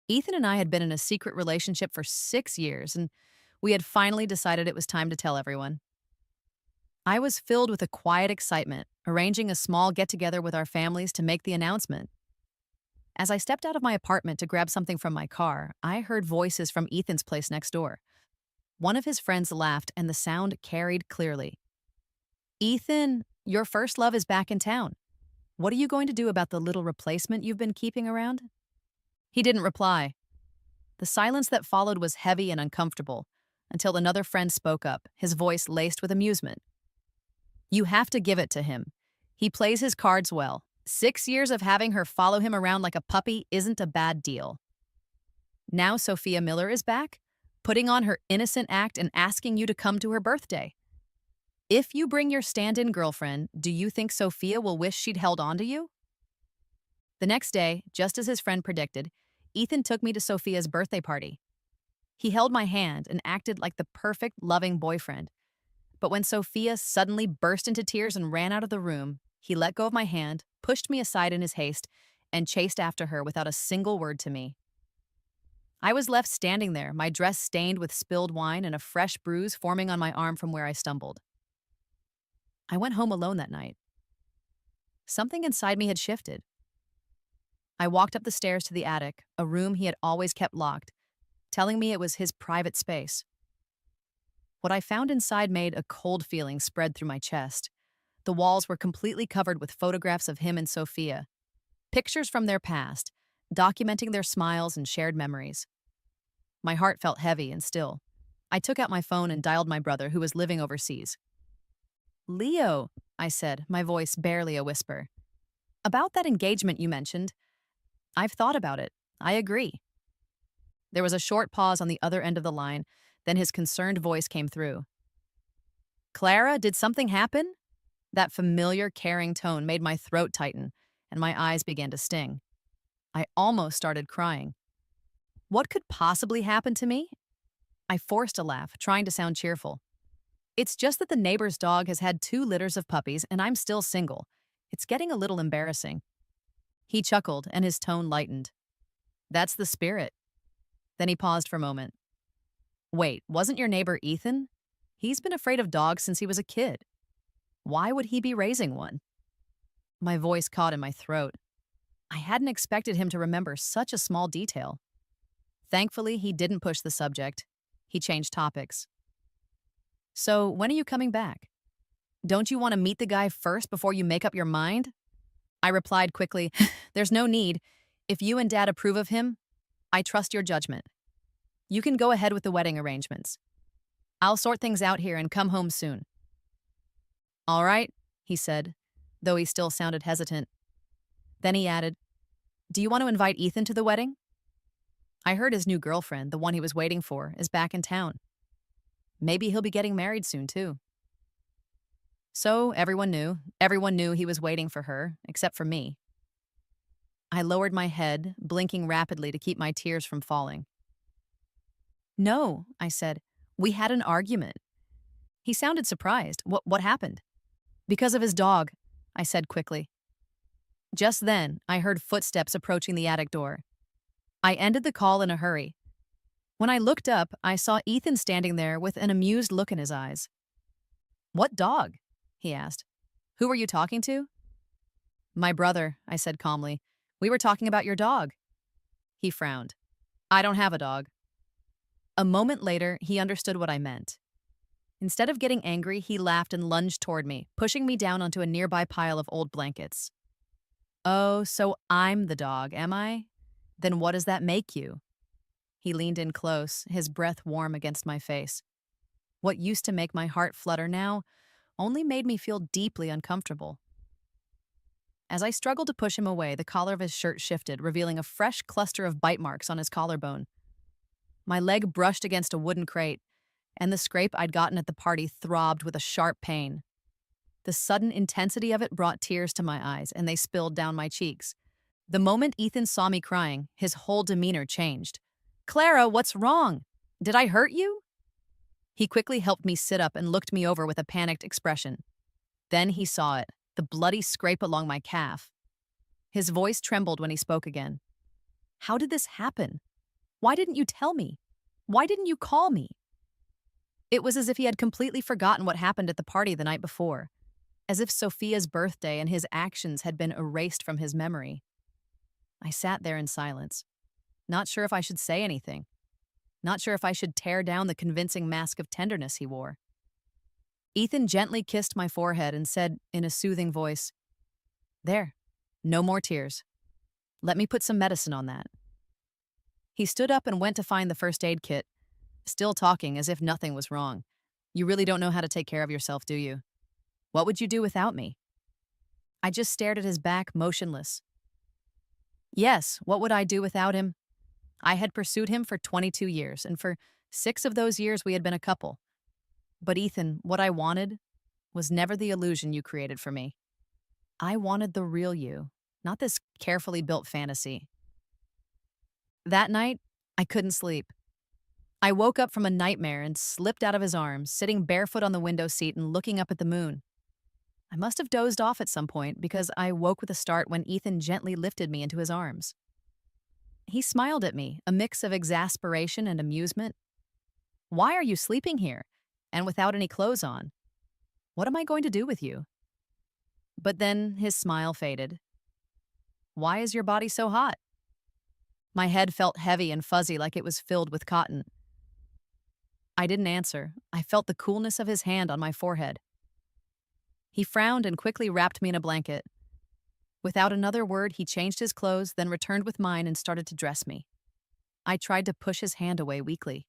Ethan and I had been in a secret relationship for 6 years, and we had finally decided it was time to tell everyone. I was filled with a quiet excitement, arranging a small get together with our families to make the announcement. As I stepped out of my apartment to grab something from my car, I heard voices from Ethan's place next door. One of his friends laughed, and the sound carried clearly. Ethan, your first love is back in town. What are you going to do about the little replacement you've been keeping around? He didn't reply. The silence that followed was heavy and uncomfortable, until another friend spoke up, his voice laced with amusement. You have to give it to him. He plays his cards well. 6 years of having her follow him around like a puppy isn't a bad deal. Now Sophia Miller is back, putting on her innocent act and asking you to come to her birthday. If you bring your stand-in girlfriend, do you think Sophia will wish she'd held on to you? The next day, just as his friend predicted, Ethan took me to Sophia's birthday party. He held my hand and acted like the perfect, loving boyfriend. But when Sophia suddenly burst into tears and ran out of the room, he let go of my hand, pushed me aside in his haste, and chased after her without a single word to me. I was left standing there, my dress stained with spilled wine and a fresh bruise forming on my arm from where I stumbled. I went home alone that night. Something inside me had shifted. I walked up the stairs to the attic, a room he had always kept locked, telling me it was his private space. What I found inside made a cold feeling spread through my chest. The walls were completely covered with photographs of him and Sophia, pictures from their past, documenting their smiles and shared memories. My heart felt heavy and still. I took out my phone and dialed my brother, who was living overseas. Leo, I said, my voice barely a whisper. About that engagement you mentioned. I've thought about it. I agree. There was a short pause on the other end of the line, then his concerned voice came through. Clara, did something happen? That familiar, caring tone made my throat tighten, and my eyes began to sting. I almost started crying. What could possibly happen to me? I forced a laugh, trying to sound cheerful. It's just that the neighbor's dog has had 2 litters of puppies, and I'm still single. It's getting a little embarrassing. He chuckled, and his tone lightened. That's the spirit. Then he paused for a moment. Wait, wasn't your neighbor Ethan? He's been afraid of dogs since he was a kid. Why would he be raising one? My voice caught in my throat. I hadn't expected him to remember such a small detail. Thankfully, he didn't push the subject. He changed topics. So, when are you coming back? Don't you want to meet the guy first before you make up your mind? I replied quickly, there's no need. If you and Dad approve of him, I trust your judgment. You can go ahead with the wedding arrangements. I'll sort things out here and come home soon. All right, he said, though he still sounded hesitant. Then he added, do you want to invite Ethan to the wedding? I heard his new girlfriend, the one he was waiting for, is back in town. Maybe he'll be getting married soon, too. So everyone knew. Everyone knew he was waiting for her, except for me. I lowered my head, blinking rapidly to keep my tears from falling. No, I said. We had an argument. He sounded surprised. What happened? Because of his dog, I said quickly. Just then, I heard footsteps approaching the attic door. I ended the call in a hurry. When I looked up, I saw Ethan standing there with an amused look in his eyes. What dog? He asked. Who were you talking to? My brother, I said calmly. We were talking about your dog. He frowned. I don't have a dog. A moment later, he understood what I meant. Instead of getting angry, he laughed and lunged toward me, pushing me down onto a nearby pile of old blankets. Oh, so I'm the dog, am I? Then what does that make you? He leaned in close, his breath warm against my face. What used to make my heart flutter now only made me feel deeply uncomfortable. As I struggled to push him away, the collar of his shirt shifted, revealing a fresh cluster of bite marks on his collarbone. My leg brushed against a wooden crate, and the scrape I'd gotten at the party throbbed with a sharp pain. The sudden intensity of it brought tears to my eyes, and they spilled down my cheeks. The moment Ethan saw me crying, his whole demeanor changed. Clara, what's wrong? Did I hurt you? He quickly helped me sit up and looked me over with a panicked expression. Then he saw it, the bloody scrape along my calf. His voice trembled when he spoke again. How did this happen? Why didn't you tell me? Why didn't you call me? It was as if he had completely forgotten what happened at the party the night before, as if Sophia's birthday and his actions had been erased from his memory. I sat there in silence, not sure if I should say anything, not sure if I should tear down the convincing mask of tenderness he wore. Ethan gently kissed my forehead and said in a soothing voice, "There, no more tears. Let me put some medicine on that." He stood up and went to find the first aid kit, still talking as if nothing was wrong. "You really don't know how to take care of yourself, do you? What would you do without me?" I just stared at his back, motionless. Yes, what would I do without him? I had pursued him for 22 years, and for 6 of those years we had been a couple. But Ethan, what I wanted was never the illusion you created for me. I wanted the real you, not this carefully built fantasy. That night, I couldn't sleep. I woke up from a nightmare and slipped out of his arms, sitting barefoot on the window seat and looking up at the moon. I must have dozed off at some point because I woke with a start when Ethan gently lifted me into his arms. He smiled at me, a mix of exasperation and amusement. "Why are you sleeping here? And without any clothes on? What am I going to do with you?" But then his smile faded. "Why is your body so hot?" My head felt heavy and fuzzy like it was filled with cotton. I didn't answer. I felt the coolness of his hand on my forehead. He frowned and quickly wrapped me in a blanket. Without another word, he changed his clothes, then returned with mine and started to dress me. I tried to push his hand away weakly.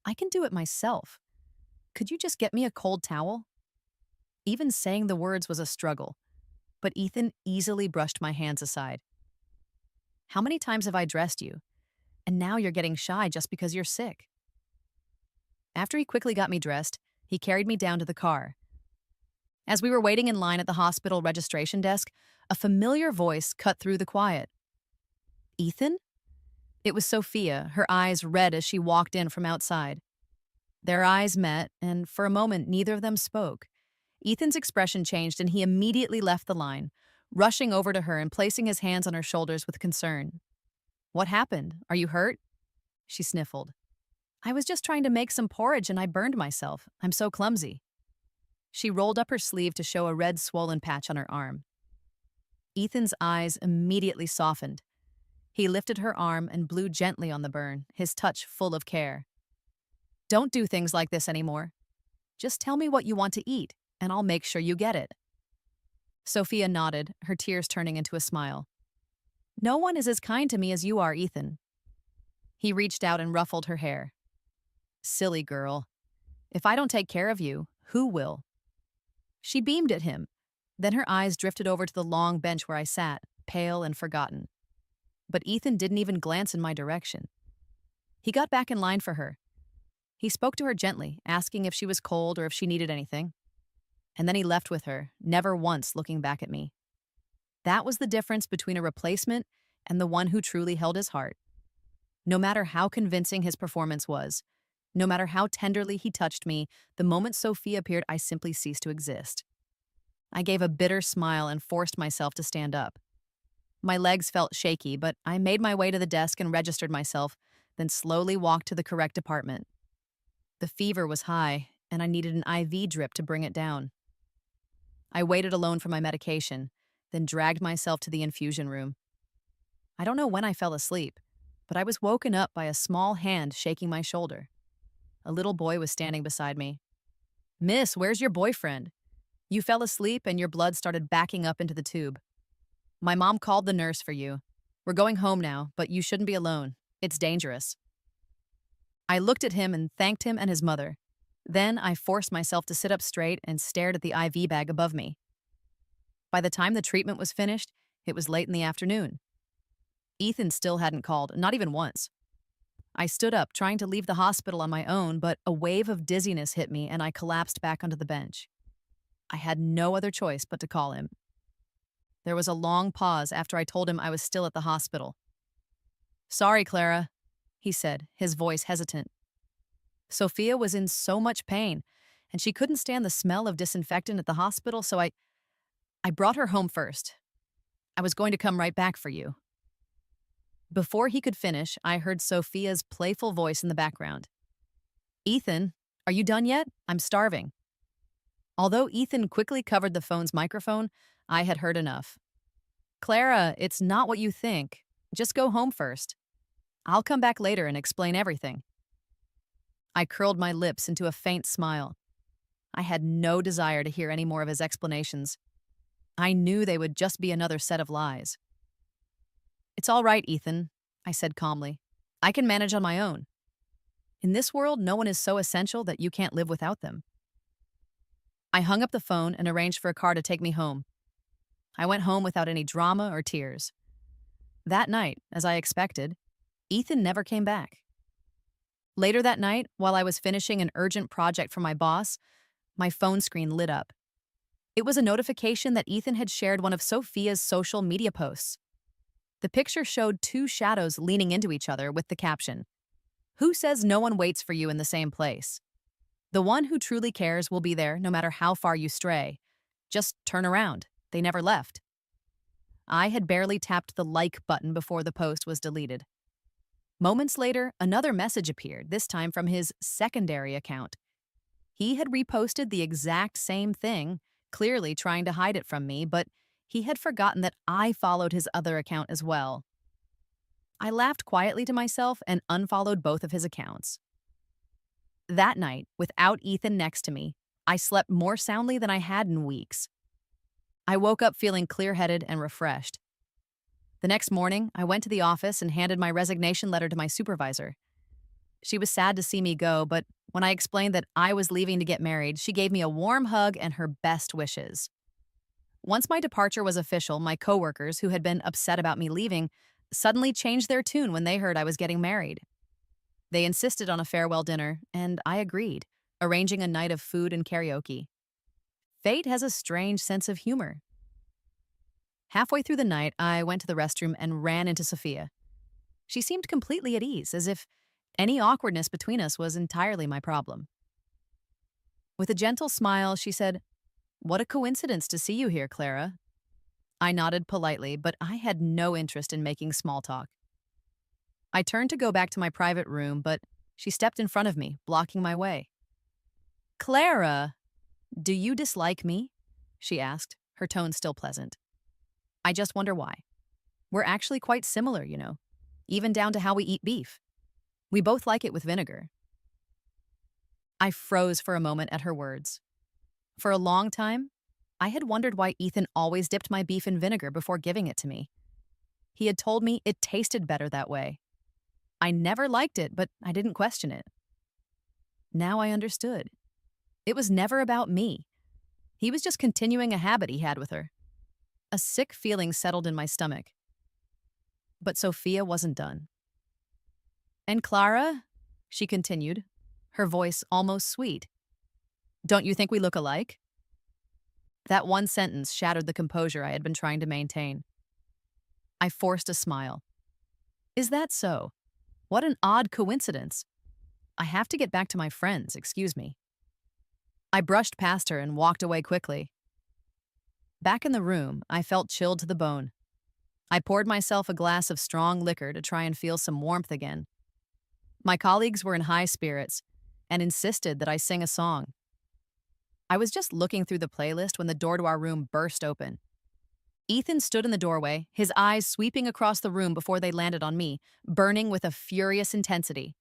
"I can do it myself. Could you just get me a cold towel?" Even saying the words was a struggle, but Ethan easily brushed my hands aside. "How many times have I dressed you? And now you're getting shy just because you're sick." After he quickly got me dressed, he carried me down to the car. As we were waiting in line at the hospital registration desk, a familiar voice cut through the quiet. "Ethan?" It was Sophia, her eyes red as she walked in from outside. Their eyes met, and for a moment neither of them spoke. Ethan's expression changed and he immediately left the line, rushing over to her and placing his hands on her shoulders with concern. "What happened? Are you hurt?" She sniffled. "I was just trying to make some porridge and I burned myself. I'm so clumsy." She rolled up her sleeve to show a red swollen patch on her arm. Ethan's eyes immediately softened. He lifted her arm and blew gently on the burn, his touch full of care. "Don't do things like this anymore. Just tell me what you want to eat, and I'll make sure you get it." Sophia nodded, her tears turning into a smile. "No one is as kind to me as you are, Ethan." He reached out and ruffled her hair. "Silly girl. If I don't take care of you, who will?" She beamed at him. Then her eyes drifted over to the long bench where I sat, pale and forgotten. But Ethan didn't even glance in my direction. He got back in line for her. He spoke to her gently, asking if she was cold or if she needed anything. And then he left with her, never once looking back at me. That was the difference between a replacement and the one who truly held his heart. No matter how convincing his performance was, no matter how tenderly he touched me, the moment Sophie appeared, I simply ceased to exist. I gave a bitter smile and forced myself to stand up. My legs felt shaky, but I made my way to the desk and registered myself, then slowly walked to the correct department. The fever was high, and I needed an IV drip to bring it down. I waited alone for my medication, then dragged myself to the infusion room. I don't know when I fell asleep, but I was woken up by a small hand shaking my shoulder. A little boy was standing beside me. "Miss, where's your boyfriend? You fell asleep and your blood started backing up into the tube. My mom called the nurse for you. We're going home now, but you shouldn't be alone. It's dangerous." I looked at him and thanked him and his mother. Then I forced myself to sit up straight and stared at the IV bag above me. By the time the treatment was finished, it was late in the afternoon. Ethan still hadn't called, not even once. I stood up, trying to leave the hospital on my own, but a wave of dizziness hit me and I collapsed back onto the bench. I had no other choice but to call him. There was a long pause after I told him I was still at the hospital. "Sorry, Clara," he said, his voice hesitant. Sophia was in so much pain, and she couldn't stand the smell of disinfectant at the hospital, so I brought her home first. I was going to come right back for you. Before he could finish, I heard Sophia's playful voice in the background. Ethan, are you done yet? I'm starving. Although Ethan quickly covered the phone's microphone, I had heard enough. Clara, it's not what you think. Just go home first. I'll come back later and explain everything. I curled my lips into a faint smile. I had no desire to hear any more of his explanations. I knew they would just be another set of lies. It's all right, Ethan, I said calmly. I can manage on my own. In this world, no one is so essential that you can't live without them. I hung up the phone and arranged for a car to take me home. I went home without any drama or tears. That night, as I expected, Ethan never came back. Later that night, while I was finishing an urgent project for my boss, my phone screen lit up. It was a notification that Ethan had shared one of Sophia's social media posts. The picture showed two shadows leaning into each other with the caption, "Who says no one waits for you in the same place? The one who truly cares will be there no matter how far you stray. Just turn around. They never left." I had barely tapped the like button before the post was deleted. Moments later, another message appeared, this time from his secondary account. He had reposted the exact same thing, clearly trying to hide it from me, but he had forgotten that I followed his other account as well. I laughed quietly to myself and unfollowed both of his accounts. That night, without Ethan next to me, I slept more soundly than I had in weeks. I woke up feeling clear-headed and refreshed. The next morning, I went to the office and handed my resignation letter to my supervisor. She was sad to see me go, but when I explained that I was leaving to get married, she gave me a warm hug and her best wishes. Once my departure was official, my coworkers, who had been upset about me leaving, suddenly changed their tune when they heard I was getting married. They insisted on a farewell dinner, and I agreed, arranging a night of food and karaoke. Fate has a strange sense of humor. Halfway through the night, I went to the restroom and ran into Sophia. She seemed completely at ease, as if any awkwardness between us was entirely my problem. With a gentle smile, she said, "What a coincidence to see you here, Clara." I nodded politely, but I had no interest in making small talk. I turned to go back to my private room, but she stepped in front of me, blocking my way. "Clara, do you dislike me?" she asked, her tone still pleasant. "I just wonder why. We're actually quite similar, even down to how we eat beef. We both like it with vinegar." I froze for a moment at her words. For a long time, I had wondered why Ethan always dipped my beef in vinegar before giving it to me. He had told me it tasted better that way. I never liked it, but I didn't question it. Now I understood. It was never about me. He was just continuing a habit he had with her. A sick feeling settled in my stomach. But Sophia wasn't done. "And Clara," she continued, her voice almost sweet, "don't you think we look alike?" That one sentence shattered the composure I had been trying to maintain. I forced a smile. "Is that so? What an odd coincidence. I have to get back to my friends, excuse me." I brushed past her and walked away quickly. Back in the room, I felt chilled to the bone. I poured myself a glass of strong liquor to try and feel some warmth again. My colleagues were in high spirits and insisted that I sing a song. I was just looking through the playlist when the door to our room burst open. Ethan stood in the doorway, his eyes sweeping across the room before they landed on me, burning with a furious intensity.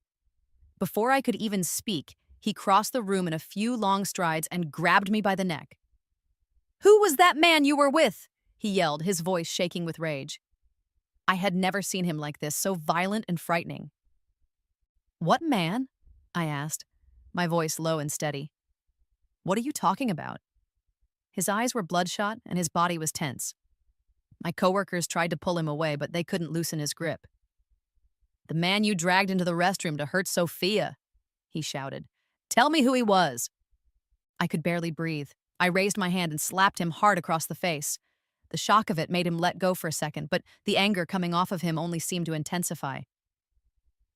Before I could even speak, he crossed the room in a few long strides and grabbed me by the neck. "Who was that man you were with?" he yelled, his voice shaking with rage. I had never seen him like this, so violent and frightening. "What man?" I asked, my voice low and steady. "What are you talking about?" His eyes were bloodshot and his body was tense. My coworkers tried to pull him away, but they couldn't loosen his grip. "The man you dragged into the restroom to hurt Sophia," he shouted. "Tell me who he was." I could barely breathe. I raised my hand and slapped him hard across the face. The shock of it made him let go for a second, but the anger coming off of him only seemed to intensify.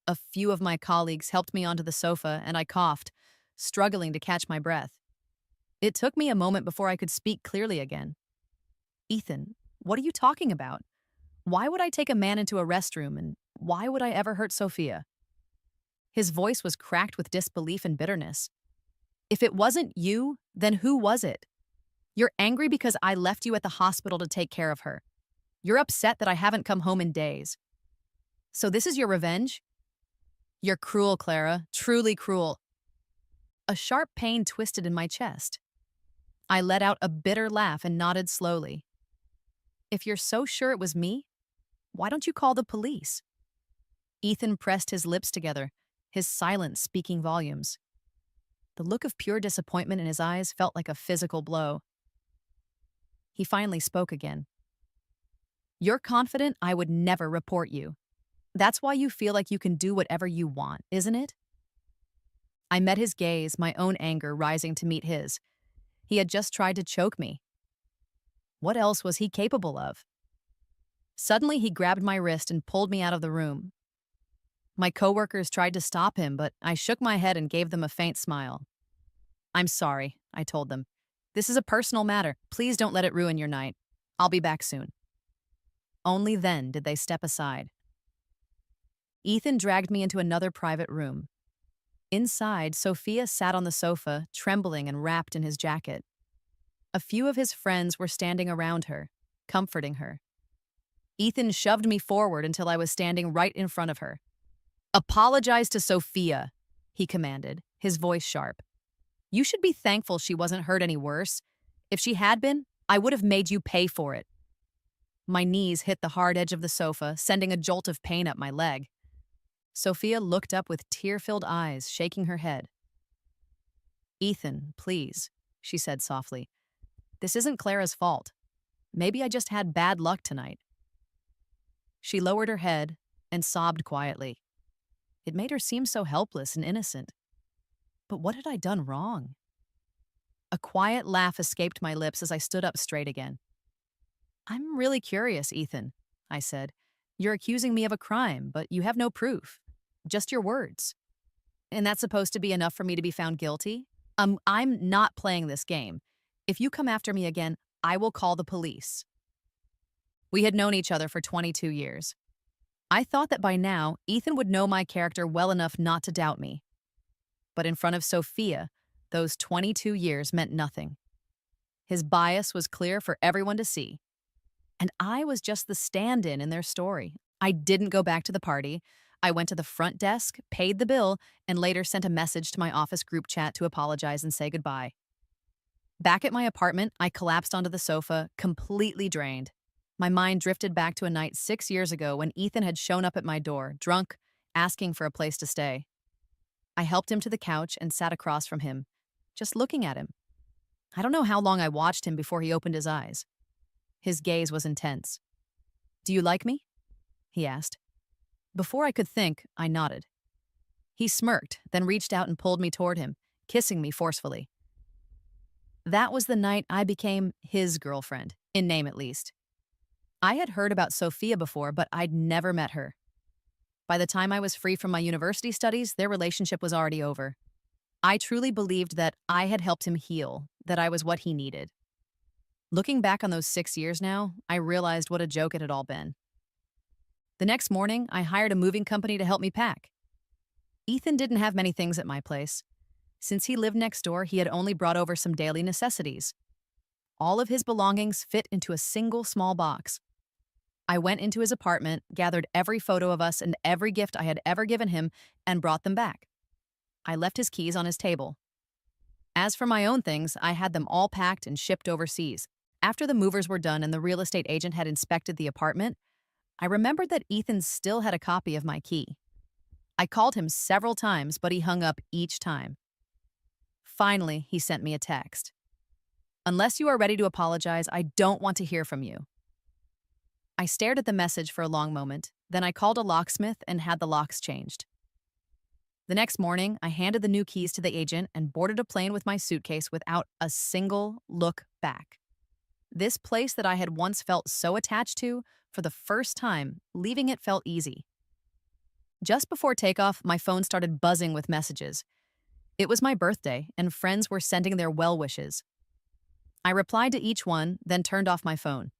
A few of my colleagues helped me onto the sofa, and I coughed, struggling to catch my breath. It took me a moment before I could speak clearly again. "Ethan, what are you talking about? Why would I take a man into a restroom, and Why would I ever hurt Sophia? His voice was cracked with disbelief and bitterness. If it wasn't you, then who was it? You're angry because I left you at the hospital to take care of her. You're upset that I haven't come home in days. So this is your revenge? You're cruel, Clara, truly cruel. A sharp pain twisted in my chest. I let out a bitter laugh and nodded slowly. If you're so sure it was me, why don't you call the police? Ethan pressed his lips together, his silence speaking volumes. The look of pure disappointment in his eyes felt like a physical blow. He finally spoke again. You're confident I would never report you. That's why you feel like you can do whatever you want, isn't it? I met his gaze, my own anger rising to meet his. He had just tried to choke me. What else was he capable of? Suddenly, he grabbed my wrist and pulled me out of the room. My coworkers tried to stop him, but I shook my head and gave them a faint smile. I'm sorry, I told them. This is a personal matter. Please don't let it ruin your night. I'll be back soon. Only then did they step aside. Ethan dragged me into another private room. Inside, Sophia sat on the sofa, trembling and wrapped in his jacket. A few of his friends were standing around her, comforting her. Ethan shoved me forward until I was standing right in front of her. Apologize to Sophia, he commanded, his voice sharp. You should be thankful she wasn't hurt any worse. If she had been, I would have made you pay for it. My knees hit the hard edge of the sofa, sending a jolt of pain up my leg. Sophia looked up with tear-filled eyes, shaking her head. Ethan, please, she said softly. This isn't Clara's fault. Maybe I just had bad luck tonight. She lowered her head and sobbed quietly. It made her seem so helpless and innocent. But what had I done wrong? A quiet laugh escaped my lips as I stood up straight again. I'm really curious, Ethan, I said. You're accusing me of a crime, but you have no proof. Just your words. And that's supposed to be enough for me to be found guilty? I'm not playing this game. If you come after me again, I will call the police. We had known each other for 22 years. I thought that by now, Ethan would know my character well enough not to doubt me. But in front of Sophia, those 22 years meant nothing. His bias was clear for everyone to see. And I was just the stand-in in their story. I didn't go back to the party. I went to the front desk, paid the bill, and later sent a message to my office group chat to apologize and say goodbye. Back at my apartment, I collapsed onto the sofa, completely drained. My mind drifted back to a night 6 years ago when Ethan had shown up at my door, drunk, asking for a place to stay. I helped him to the couch and sat across from him, just looking at him. I don't know how long I watched him before he opened his eyes. His gaze was intense. Do you like me? He asked. Before I could think, I nodded. He smirked, then reached out and pulled me toward him, kissing me forcefully. That was the night I became his girlfriend, in name at least. I had heard about Sophia before, but I'd never met her. By the time I was free from my university studies, their relationship was already over. I truly believed that I had helped him heal, that I was what he needed. Looking back on those 6 years now, I realized what a joke it had all been. The next morning, I hired a moving company to help me pack. Ethan didn't have many things at my place. Since he lived next door, he had only brought over some daily necessities. All of his belongings fit into a single small box. I went into his apartment, gathered every photo of us and every gift I had ever given him, and brought them back. I left his keys on his table. As for my own things, I had them all packed and shipped overseas. After the movers were done and the real estate agent had inspected the apartment, I remembered that Ethan still had a copy of my key. I called him several times, but he hung up each time. Finally, he sent me a text. Unless you are ready to apologize, I don't want to hear from you. I stared at the message for a long moment, then I called a locksmith and had the locks changed. The next morning, I handed the new keys to the agent and boarded a plane with my suitcase without a single look back. This place that I had once felt so attached to, for the first time, leaving it felt easy. Just before takeoff, my phone started buzzing with messages. It was my birthday, and friends were sending their well wishes. I replied to each one, then turned off my phone.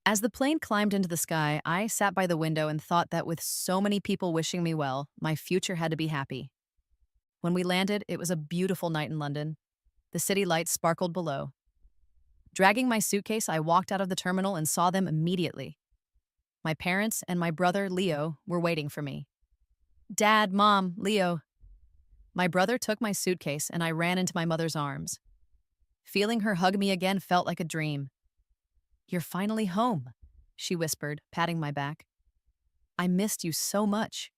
As the plane climbed into the sky, I sat by the window and thought that with so many people wishing me well, my future had to be happy. When we landed, it was a beautiful night in London. The city lights sparkled below. Dragging my suitcase, I walked out of the terminal and saw them immediately. My parents and my brother, Leo, were waiting for me. Dad, Mom, Leo. My brother took my suitcase and I ran into my mother's arms. Feeling her hug me again felt like a dream. "You're finally home," she whispered, patting my back. "I missed you so much."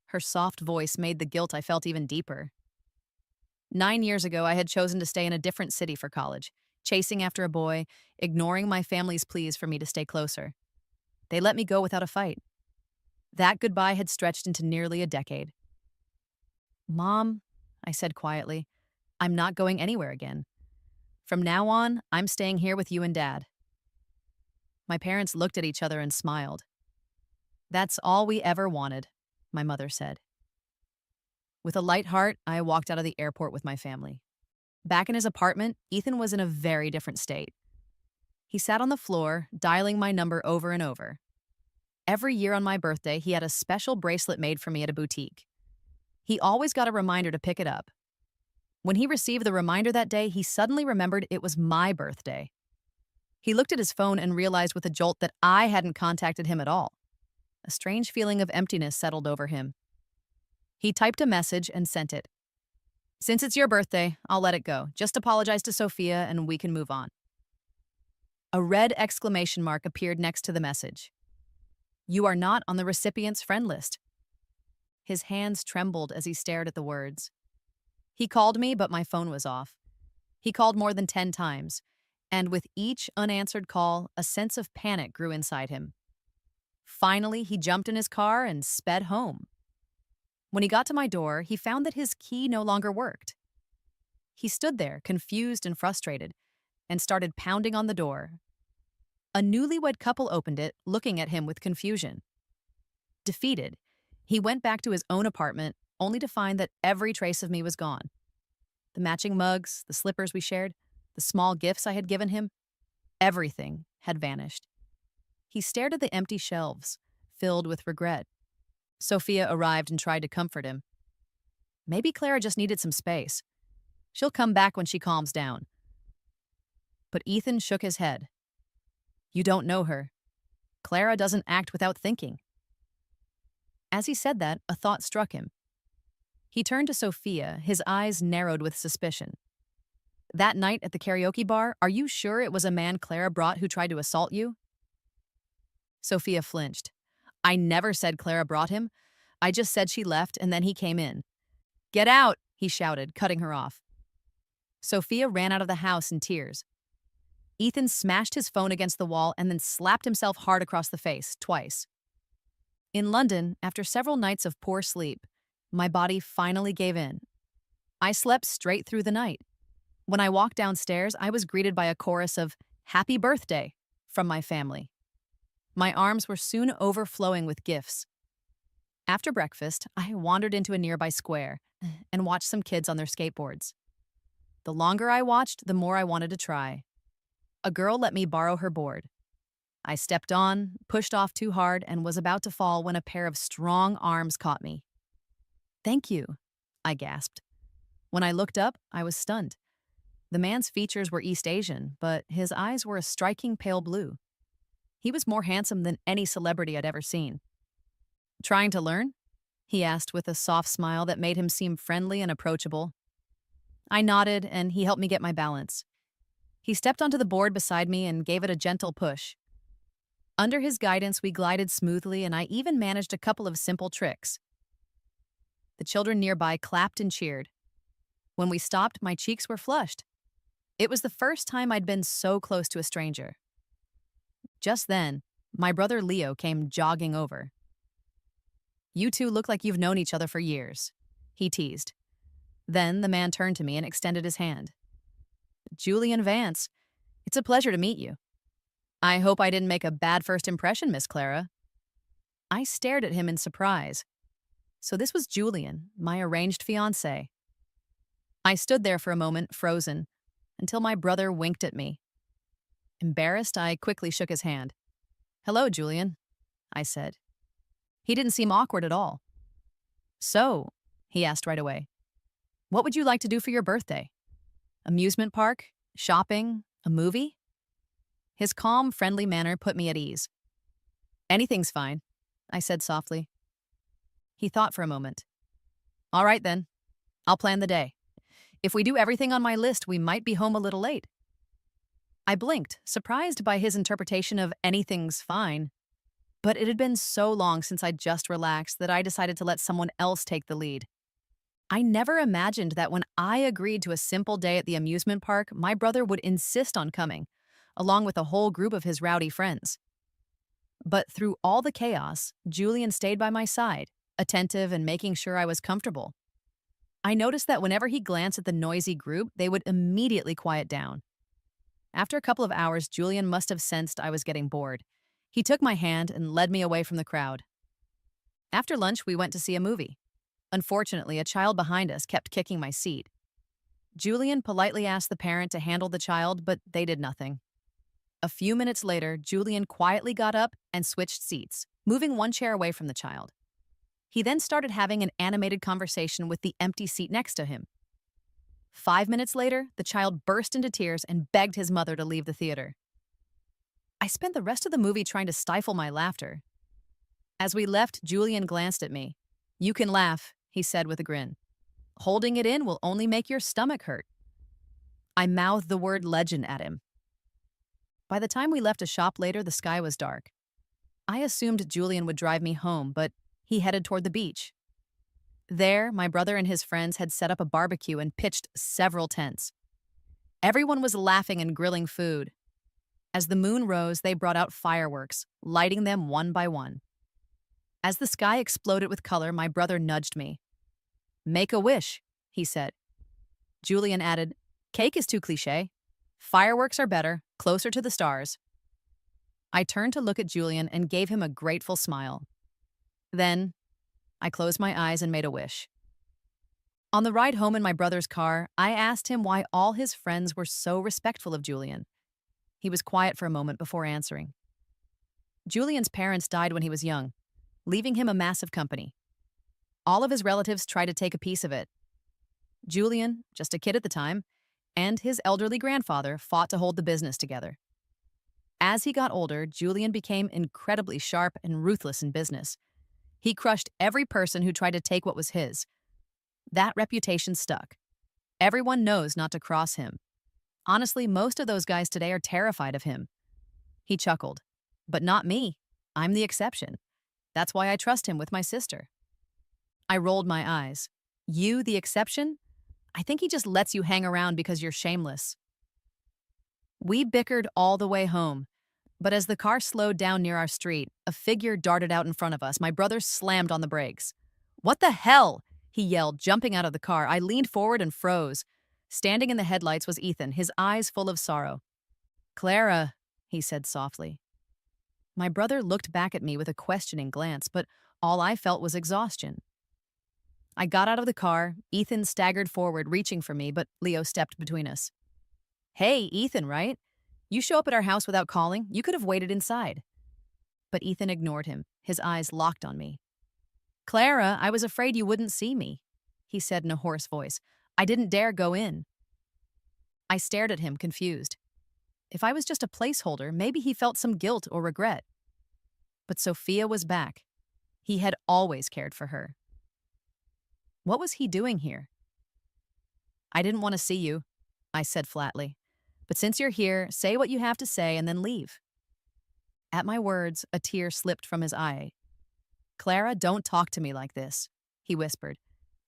Her soft voice made the guilt I felt even deeper. 9 years ago, I had chosen to stay in a different city for college, chasing after a boy, ignoring my family's pleas for me to stay closer. They let me go without a fight. That goodbye had stretched into nearly a decade. "Mom," I said quietly, "I'm not going anywhere again. From now on, I'm staying here with you and Dad." My parents looked at each other and smiled. "That's all we ever wanted," my mother said. With a light heart, I walked out of the airport with my family. Back in his apartment, Ethan was in a very different state. He sat on the floor, dialing my number over and over. Every year on my birthday, he had a special bracelet made for me at a boutique. He always got a reminder to pick it up. When he received the reminder that day, he suddenly remembered it was my birthday. He looked at his phone and realized with a jolt that I hadn't contacted him at all. A strange feeling of emptiness settled over him. He typed a message and sent it. "Since it's your birthday, I'll let it go. Just apologize to Sophia and we can move on." A red exclamation mark appeared next to the message. "You are not on the recipient's friend list." His hands trembled as he stared at the words. He called me, but my phone was off. He called more than 10 times, and with each unanswered call, a sense of panic grew inside him. Finally, he jumped in his car and sped home. When he got to my door, he found that his key no longer worked. He stood there, confused and frustrated, and started pounding on the door. A newlywed couple opened it, looking at him with confusion. Defeated, he went back to his own apartment, only to find that every trace of me was gone. The matching mugs, the slippers we shared, the small gifts I had given him, everything had vanished. He stared at the empty shelves, filled with regret. Sophia arrived and tried to comfort him. Maybe Clara just needed some space. She'll come back when she calms down. But Ethan shook his head. "You don't know her. Clara doesn't act without thinking." As he said that, a thought struck him. He turned to Sophia, his eyes narrowed with suspicion. "That night at the karaoke bar, are you sure it was a man Clara brought who tried to assault you?" Sophia flinched. "I never said Clara brought him. I just said she left and then he came in." "Get out!" he shouted, cutting her off. Sophia ran out of the house in tears. Ethan smashed his phone against the wall and then slapped himself hard across the face, twice. In London, after several nights of poor sleep, my body finally gave in. I slept straight through the night. When I walked downstairs, I was greeted by a chorus of "Happy Birthday" from my family. My arms were soon overflowing with gifts. After breakfast, I wandered into a nearby square and watched some kids on their skateboards. The longer I watched, the more I wanted to try. A girl let me borrow her board. I stepped on, pushed off too hard, and was about to fall when a pair of strong arms caught me. "Thank you," I gasped. When I looked up, I was stunned. The man's features were East Asian, but his eyes were a striking pale blue. He was more handsome than any celebrity I'd ever seen. "Trying to learn?" he asked with a soft smile that made him seem friendly and approachable. I nodded, and he helped me get my balance. He stepped onto the board beside me and gave it a gentle push. Under his guidance, we glided smoothly, and I even managed a couple of simple tricks. The children nearby clapped and cheered. When we stopped, my cheeks were flushed. It was the first time I'd been so close to a stranger. Just then, my brother Leo came jogging over. "You two look like you've known each other for years," he teased. Then the man turned to me and extended his hand. "Julian Vance, it's a pleasure to meet you. I hope I didn't make a bad first impression, Miss Clara." I stared at him in surprise. So this was Julian, my arranged fiancé. I stood there for a moment, frozen, until my brother winked at me. Embarrassed, I quickly shook his hand. "Hello, Julian," I said. He didn't seem awkward at all. "So," he asked right away, "what would you like to do for your birthday? Amusement park? Shopping? A movie?" His calm, friendly manner put me at ease. "Anything's fine," I said softly. He thought for a moment. "All right then, I'll plan the day. If we do everything on my list, we might be home a little late." I blinked, surprised by his interpretation of anything's fine. But it had been so long since I'd just relaxed that I decided to let someone else take the lead. I never imagined that when I agreed to a simple day at the amusement park, my brother would insist on coming, along with a whole group of his rowdy friends. But through all the chaos, Julian stayed by my side, attentive and making sure I was comfortable. I noticed that whenever he glanced at the noisy group, they would immediately quiet down. After a couple of hours, Julian must have sensed I was getting bored. He took my hand and led me away from the crowd. After lunch, we went to see a movie. Unfortunately, a child behind us kept kicking my seat. Julian politely asked the parent to handle the child, but they did nothing. A few minutes later, Julian quietly got up and switched seats, moving one chair away from the child. He then started having an animated conversation with the empty seat next to him. 5 minutes later, the child burst into tears and begged his mother to leave the theater. I spent the rest of the movie trying to stifle my laughter. As we left, Julian glanced at me. "You can laugh," he said with a grin. "Holding it in will only make your stomach hurt." I mouthed the word legend at him. By the time we left a shop later, the sky was dark. I assumed Julian would drive me home, but he headed toward the beach. There, my brother and his friends had set up a barbecue and pitched several tents. Everyone was laughing and grilling food. As the moon rose, they brought out fireworks, lighting them one by one. As the sky exploded with color, my brother nudged me. "Make a wish," he said. Julian added, "Cake is too cliché. Fireworks are better, closer to the stars." I turned to look at Julian and gave him a grateful smile. Then, I closed my eyes and made a wish. On the ride home in my brother's car, I asked him why all his friends were so respectful of Julian. He was quiet for a moment before answering. Julian's parents died when he was young, leaving him a massive company. All of his relatives tried to take a piece of it. Julian, just a kid at the time, and his elderly grandfather fought to hold the business together. As he got older, Julian became incredibly sharp and ruthless in business. He crushed every person who tried to take what was his. That reputation stuck. Everyone knows not to cross him. Honestly, most of those guys today are terrified of him. He chuckled. But not me. I'm the exception. That's why I trust him with my sister. I rolled my eyes. You, the exception? I think he just lets you hang around because you're shameless. We bickered all the way home. But as the car slowed down near our street, a figure darted out in front of us. My brother slammed on the brakes. "What the hell?" he yelled, jumping out of the car. I leaned forward and froze. Standing in the headlights was Ethan, his eyes full of sorrow. "Clara," he said softly. My brother looked back at me with a questioning glance, but all I felt was exhaustion. I got out of the car. Ethan staggered forward, reaching for me, but Leo stepped between us. "Hey, Ethan, right? You show up at our house without calling. You could have waited inside." But Ethan ignored him, his eyes locked on me. "Clara, I was afraid you wouldn't see me," he said in a hoarse voice. "I didn't dare go in." I stared at him, confused. If I was just a placeholder, maybe he felt some guilt or regret. But Sophia was back. He had always cared for her. What was he doing here? "I didn't want to see you," I said flatly. "But since you're here, say what you have to say and then leave." At my words, a tear slipped from his eye. "Clara, don't talk to me like this," he whispered.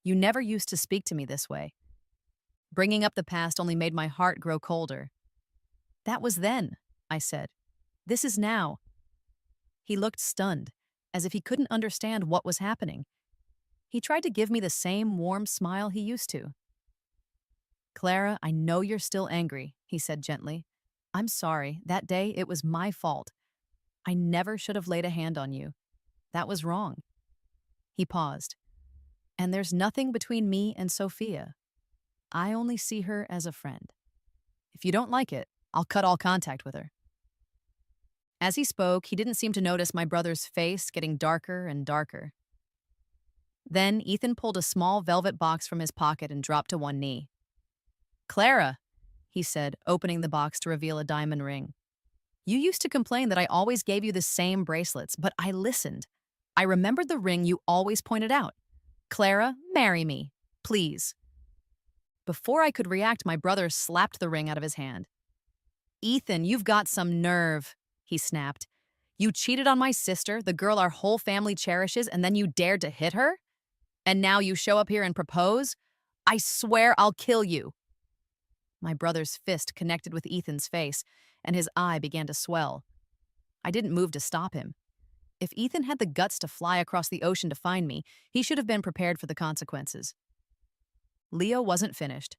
"You never used to speak to me this way." Bringing up the past only made my heart grow colder. "That was then," I said. "This is now." He looked stunned, as if he couldn't understand what was happening. He tried to give me the same warm smile he used to. "Clara, I know you're still angry," he said gently. "I'm sorry. That day, it was my fault. I never should have laid a hand on you. That was wrong." He paused. "And there's nothing between me and Sophia. I only see her as a friend. If you don't like it, I'll cut all contact with her." As he spoke, he didn't seem to notice my brother's face getting darker and darker. Then Ethan pulled a small velvet box from his pocket and dropped to one knee. Clara, he said, opening the box to reveal a diamond ring. You used to complain that I always gave you the same bracelets, but I listened. I remembered the ring you always pointed out. Clara, marry me, please. Before I could react, my brother slapped the ring out of his hand. Ethan, you've got some nerve, he snapped. You cheated on my sister, the girl our whole family cherishes, and then you dared to hit her? And now you show up here and propose? I swear I'll kill you. My brother's fist connected with Ethan's face, and his eye began to swell. I didn't move to stop him. If Ethan had the guts to fly across the ocean to find me, he should have been prepared for the consequences. Leo wasn't finished.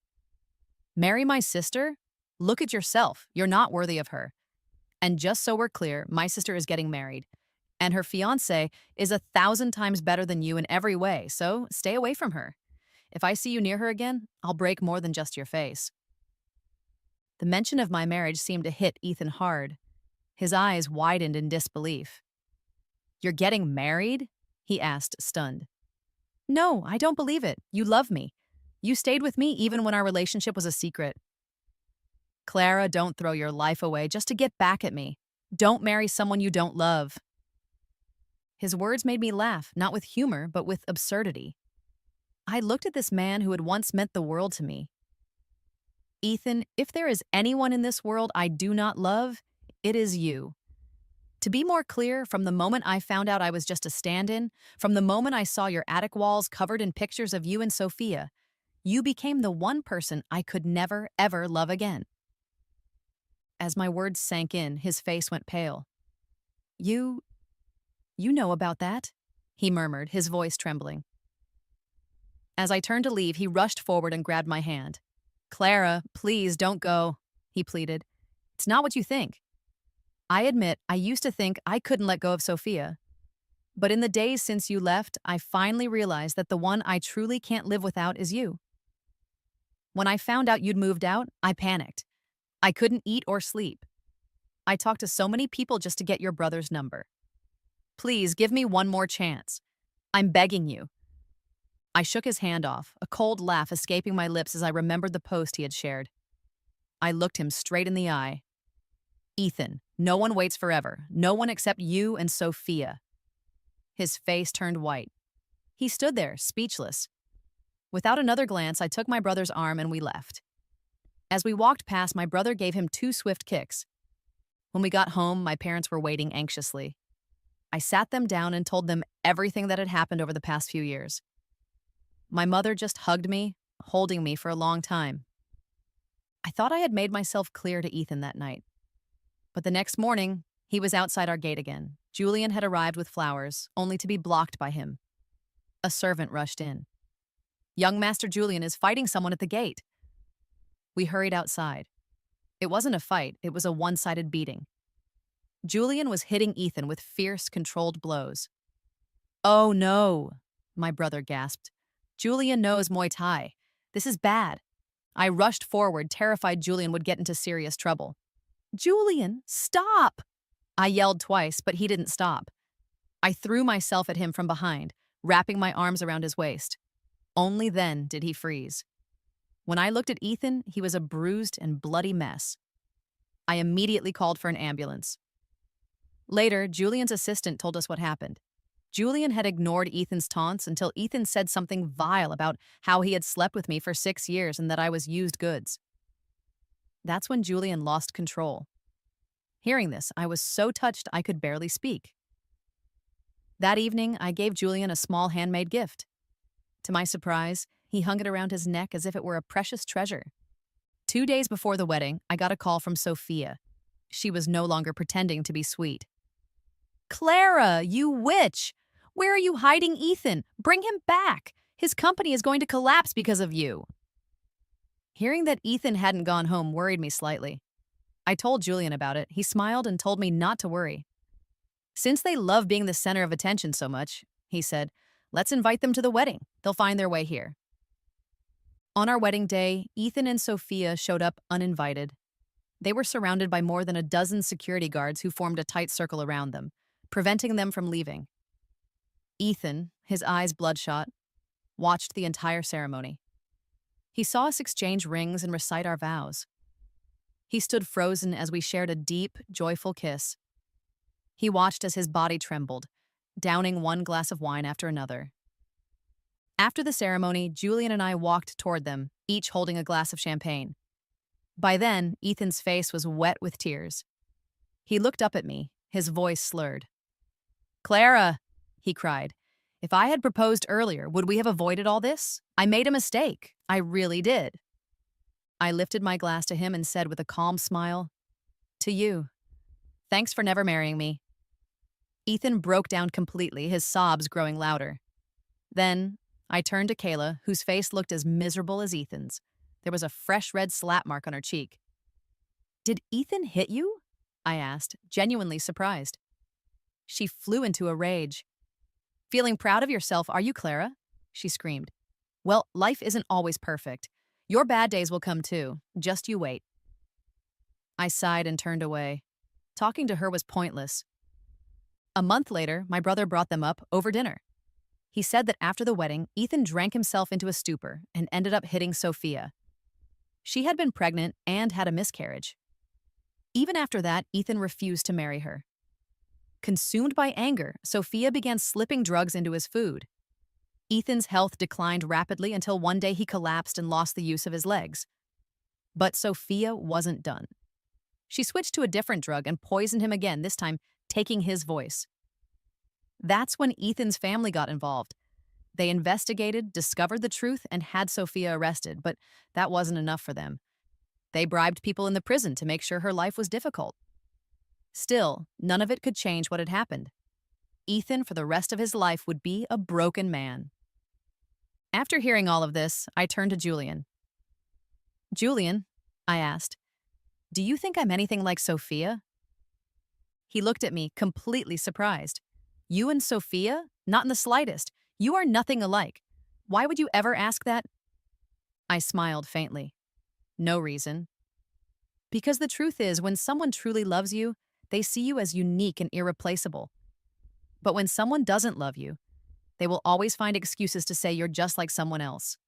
Marry my sister? Look at yourself. You're not worthy of her. And just so we're clear, my sister is getting married, and her fiancé is 1,000 times better than you in every way, so stay away from her. If I see you near her again, I'll break more than just your face. The mention of my marriage seemed to hit Ethan hard. His eyes widened in disbelief. You're getting married? He asked, stunned. No, I don't believe it. You love me. You stayed with me even when our relationship was a secret. Clara, don't throw your life away just to get back at me. Don't marry someone you don't love. His words made me laugh, not with humor, but with absurdity. I looked at this man who had once meant the world to me. Ethan, if there is anyone in this world I do not love, it is you. To be more clear, from the moment I found out I was just a stand-in, from the moment I saw your attic walls covered in pictures of you and Sophia, you became the one person I could never, ever love again. As my words sank in, his face went pale. You know about that? He murmured, his voice trembling. As I turned to leave, he rushed forward and grabbed my hand. Clara, please don't go, he pleaded. It's not what you think. I admit I used to think I couldn't let go of Sophia. But in the days since you left, I finally realized that the one I truly can't live without is you. When I found out you'd moved out, I panicked. I couldn't eat or sleep. I talked to so many people just to get your brother's number. Please give me one more chance. I'm begging you. I shook his hand off, a cold laugh escaping my lips as I remembered the post he had shared. I looked him straight in the eye. Ethan, no one waits forever. No one except you and Sophia. His face turned white. He stood there, speechless. Without another glance, I took my brother's arm and we left. As we walked past, my brother gave him 2 swift kicks. When we got home, my parents were waiting anxiously. I sat them down and told them everything that had happened over the past few years. My mother just hugged me, holding me for a long time. I thought I had made myself clear to Ethan that night. But the next morning, he was outside our gate again. Julian had arrived with flowers, only to be blocked by him. A servant rushed in. Young Master Julian is fighting someone at the gate. We hurried outside. It wasn't a fight, it was a one-sided beating. Julian was hitting Ethan with fierce, controlled blows. Oh no, my brother gasped. Julian knows Muay Thai. This is bad. I rushed forward, terrified Julian would get into serious trouble. Julian, stop! I yelled twice, but he didn't stop. I threw myself at him from behind, wrapping my arms around his waist. Only then did he freeze. When I looked at Ethan, he was a bruised and bloody mess. I immediately called for an ambulance. Later, Julian's assistant told us what happened. Julian had ignored Ethan's taunts until Ethan said something vile about how he had slept with me for 6 years and that I was used goods. That's when Julian lost control. Hearing this, I was so touched I could barely speak. That evening, I gave Julian a small handmade gift. To my surprise, he hung it around his neck as if it were a precious treasure. 2 days before the wedding, I got a call from Sophia. She was no longer pretending to be sweet. Clara, you witch! Where are you hiding Ethan? Bring him back! His company is going to collapse because of you. Hearing that Ethan hadn't gone home worried me slightly. I told Julian about it. He smiled and told me not to worry. Since they love being the center of attention so much, he said, let's invite them to the wedding. They'll find their way here. On our wedding day, Ethan and Sophia showed up uninvited. They were surrounded by more than a dozen security guards who formed a tight circle around them, preventing them from leaving. Ethan, his eyes bloodshot, watched the entire ceremony. He saw us exchange rings and recite our vows. He stood frozen as we shared a deep, joyful kiss. He watched as his body trembled, downing one glass of wine after another. After the ceremony, Julian and I walked toward them, each holding a glass of champagne. By then, Ethan's face was wet with tears. He looked up at me, his voice slurred. "Clara," he cried, "if I had proposed earlier, would we have avoided all this? I made a mistake. I really did." I lifted my glass to him and said with a calm smile, "To you. Thanks for never marrying me." Ethan broke down completely, his sobs growing louder. Then, I turned to Kayla, whose face looked as miserable as Ethan's. There was a fresh red slap mark on her cheek. "Did Ethan hit you?" I asked, genuinely surprised. She flew into a rage. "Feeling proud of yourself, are you, Clara?" she screamed. "Well, life isn't always perfect. Your bad days will come too. Just you wait." I sighed and turned away. Talking to her was pointless. A month later, my brother brought them up over dinner. He said that after the wedding, Ethan drank himself into a stupor and ended up hitting Sophia. She had been pregnant and had a miscarriage. Even after that, Ethan refused to marry her. Consumed by anger, Sophia began slipping drugs into his food. Ethan's health declined rapidly until one day he collapsed and lost the use of his legs. But Sophia wasn't done. She switched to a different drug and poisoned him again, this time taking his voice. That's when Ethan's family got involved. They investigated, discovered the truth, and had Sophia arrested, but that wasn't enough for them. They bribed people in the prison to make sure her life was difficult. Still, none of it could change what had happened. Ethan, for the rest of his life, would be a broken man. After hearing all of this, I turned to Julian. "Julian," I asked, "do you think I'm anything like Sophia?" He looked at me, completely surprised. "You and Sophia? Not in the slightest. You are nothing alike. Why would you ever ask that?" I smiled faintly. "No reason. Because the truth is, when someone truly loves you, they see you as unique and irreplaceable. But when someone doesn't love you, they will always find excuses to say you're just like someone else.